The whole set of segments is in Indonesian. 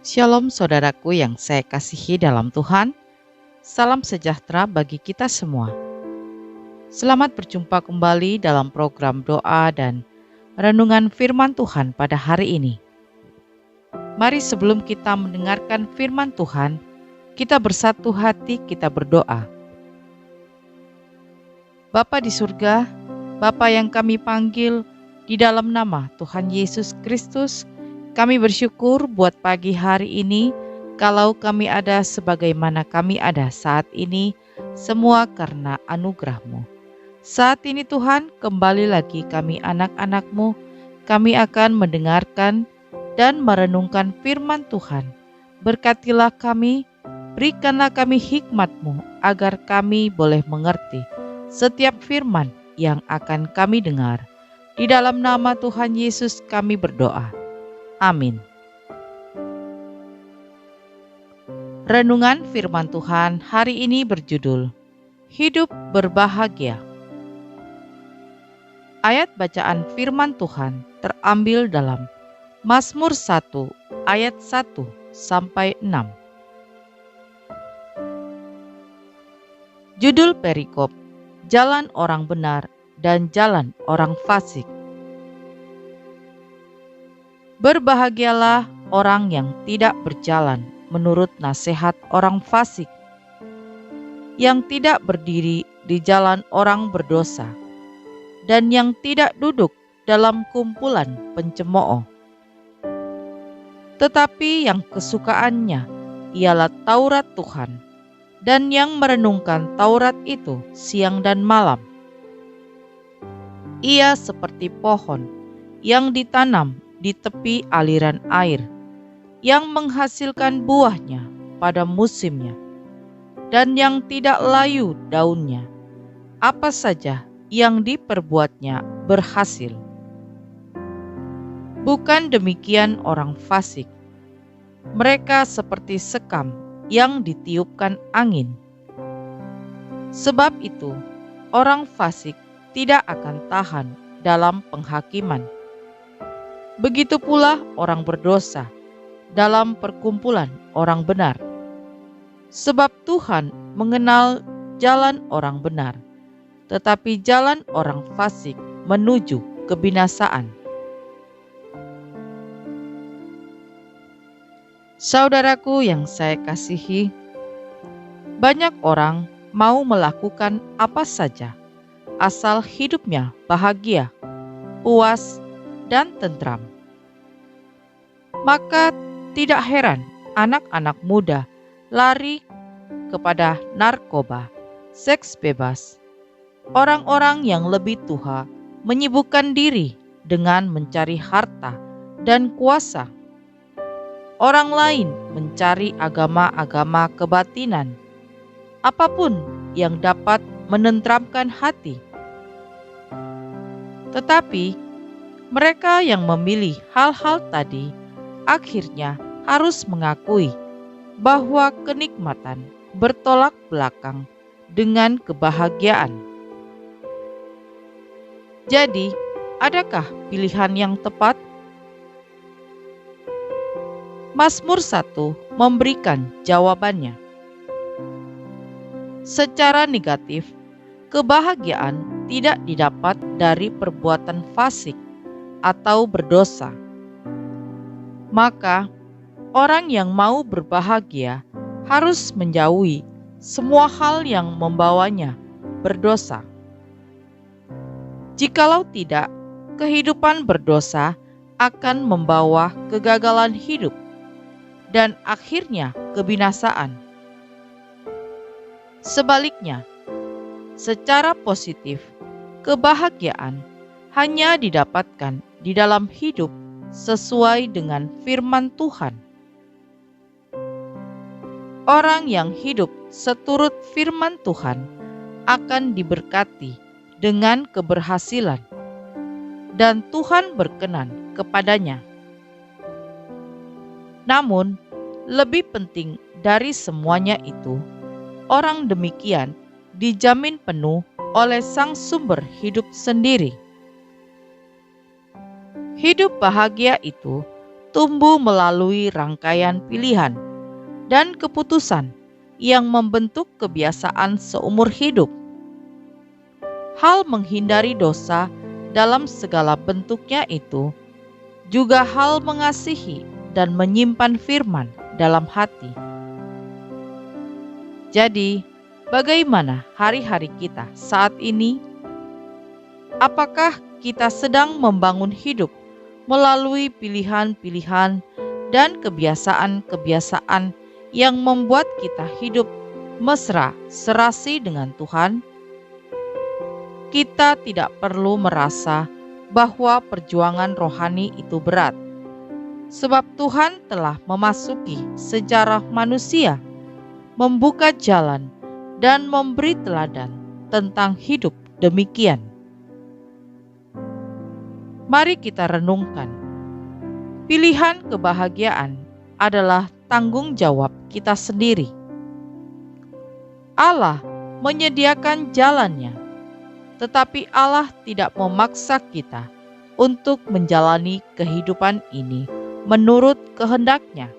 Shalom saudaraku yang saya kasihi dalam Tuhan. Salam sejahtera bagi kita semua. Selamat berjumpa kembali dalam program doa dan renungan firman Tuhan pada hari ini. Mari sebelum kita mendengarkan firman Tuhan, kita bersatu hati, kita berdoa. Bapa di surga, Bapa yang kami panggil di dalam nama Tuhan Yesus Kristus, kami bersyukur buat pagi hari ini, kalau kami ada sebagaimana kami ada saat ini, semua karena anugerah-Mu. Saat ini Tuhan, kembali lagi kami anak-anak-Mu, kami akan mendengarkan dan merenungkan firman Tuhan. Berkatilah kami, berikanlah kami hikmat-Mu, agar kami boleh mengerti setiap firman yang akan kami dengar. Di dalam nama Tuhan Yesus kami berdoa. Amin. Renungan firman Tuhan hari ini berjudul Hidup Berbahagia. Ayat bacaan firman Tuhan terambil dalam Mazmur 1 ayat 1 sampai 6. Judul perikop: Jalan orang benar dan jalan orang fasik. Berbahagialah orang yang tidak berjalan menurut nasihat orang fasik, yang tidak berdiri di jalan orang berdosa, dan yang tidak duduk dalam kumpulan pencemooh. Tetapi yang kesukaannya ialah Taurat Tuhan, dan yang merenungkan Taurat itu siang dan malam. Ia seperti pohon yang ditanam di tepi aliran air, yang menghasilkan buahnya pada musimnya, dan yang tidak layu daunnya. Apa saja yang diperbuatnya berhasil. Bukan demikian orang fasik. Mereka seperti sekam yang ditiupkan angin. Sebab itu, orang fasik tidak akan tahan dalam penghakiman. Begitu pula orang berdosa dalam perkumpulan orang benar. Sebab Tuhan mengenal jalan orang benar, tetapi jalan orang fasik menuju kebinasaan. Saudaraku yang saya kasihi, banyak orang mau melakukan apa saja, asal hidupnya bahagia, puas, dan tentram. Maka tidak heran anak-anak muda lari kepada narkoba, seks bebas. Orang-orang yang lebih tua menyibukkan diri dengan mencari harta dan kuasa. Orang lain mencari agama-agama kebatinan, apapun yang dapat menenteramkan hati. Tetapi mereka yang memilih hal-hal tadi akhirnya harus mengakui bahwa kenikmatan bertolak belakang dengan kebahagiaan. Jadi, adakah pilihan yang tepat? Mazmur 1 memberikan jawabannya. Secara negatif, kebahagiaan tidak didapat dari perbuatan fasik atau berdosa. Maka, orang yang mau berbahagia harus menjauhi semua hal yang membawanya berdosa. Jikalau tidak, kehidupan berdosa akan membawa kegagalan hidup dan akhirnya kebinasaan. Sebaliknya, secara positif, kebahagiaan hanya didapatkan di dalam hidup sesuai dengan firman Tuhan. Orang yang hidup seturut firman Tuhan akan diberkati dengan keberhasilan, dan Tuhan berkenan kepadanya. Namun, lebih penting dari semuanya itu, orang demikian dijamin penuh oleh Sang Sumber hidup sendiri. Hidup bahagia itu tumbuh melalui rangkaian pilihan dan keputusan yang membentuk kebiasaan seumur hidup. Hal menghindari dosa dalam segala bentuknya itu juga hal mengasihi dan menyimpan firman dalam hati. Jadi, bagaimana hari-hari kita saat ini? Apakah kita sedang membangun hidup melalui pilihan-pilihan dan kebiasaan-kebiasaan yang membuat kita hidup mesra serasi dengan Tuhan? Kita tidak perlu merasa bahwa perjuangan rohani itu berat, sebab Tuhan telah memasuki sejarah manusia, membuka jalan dan memberi teladan tentang hidup demikian. Mari kita renungkan. Pilihan kebahagiaan adalah tanggung jawab kita sendiri. Allah menyediakan jalannya, tetapi Allah tidak memaksa kita untuk menjalani kehidupan ini menurut kehendak-Nya.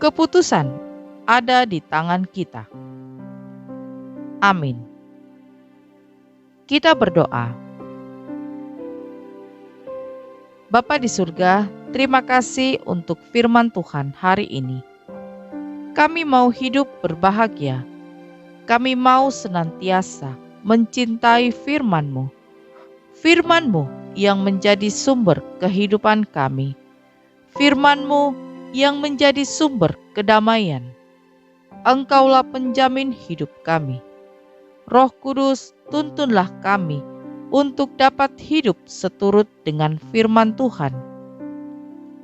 Keputusan ada di tangan kita. Amin. Kita berdoa. Bapa di surga, terima kasih untuk firman Tuhan hari ini. Kami mau hidup berbahagia. Kami mau senantiasa mencintai firman-Mu. Firman-Mu yang menjadi sumber kehidupan kami. Firman-Mu yang menjadi sumber kedamaian. Engkaulah penjamin hidup kami. Roh Kudus, tuntunlah kami untuk dapat hidup seturut dengan firman Tuhan.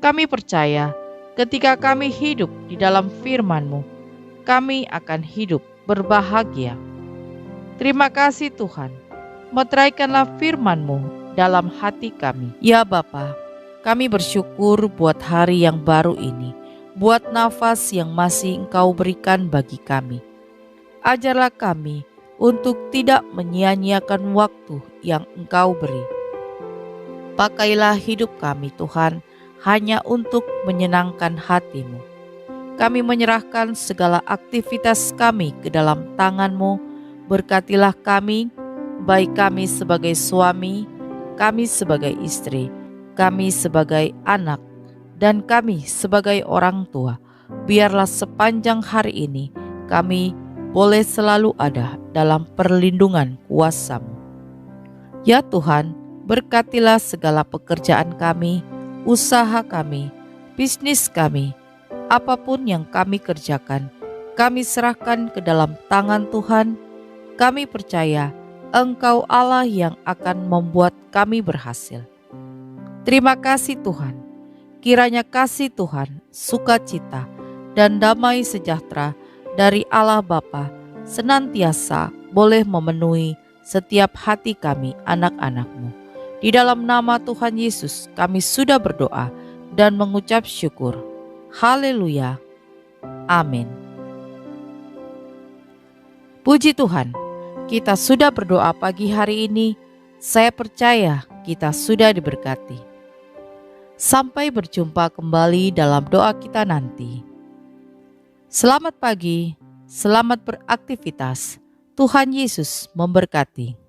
Kami percaya ketika kami hidup di dalam firman-Mu, kami akan hidup berbahagia. Terima kasih Tuhan, meteraikanlah firman-Mu dalam hati kami. Ya Bapa, kami bersyukur buat hari yang baru ini, buat nafas yang masih Engkau berikan bagi kami. Ajarlah kami untuk tidak menyia-nyiakan waktu yang Engkau beri. Pakailah hidup kami Tuhan, hanya untuk menyenangkan hati-Mu. Kami menyerahkan segala aktivitas kami ke dalam tangan-Mu. Berkatilah kami, baik kami sebagai suami, kami sebagai istri, kami sebagai anak, dan kami sebagai orang tua. Biarlah sepanjang hari ini kami boleh selalu ada dalam perlindungan kuasa-Mu. Ya Tuhan, berkatilah segala pekerjaan kami, usaha kami, bisnis kami, apapun yang kami kerjakan, kami serahkan ke dalam tangan Tuhan. Kami percaya Engkau Allah yang akan membuat kami berhasil. Terima kasih Tuhan. Kiranya kasih Tuhan, sukacita, dan damai sejahtera dari Allah Bapa senantiasa boleh memenuhi setiap hati kami anak-anak-Mu. Di dalam nama Tuhan Yesus kami sudah berdoa dan mengucap syukur. Haleluya. Amin. Puji Tuhan, kita sudah berdoa pagi hari ini. Saya percaya kita sudah diberkati. Sampai berjumpa kembali dalam doa kita nanti. Selamat pagi, selamat beraktivitas. Tuhan Yesus memberkati.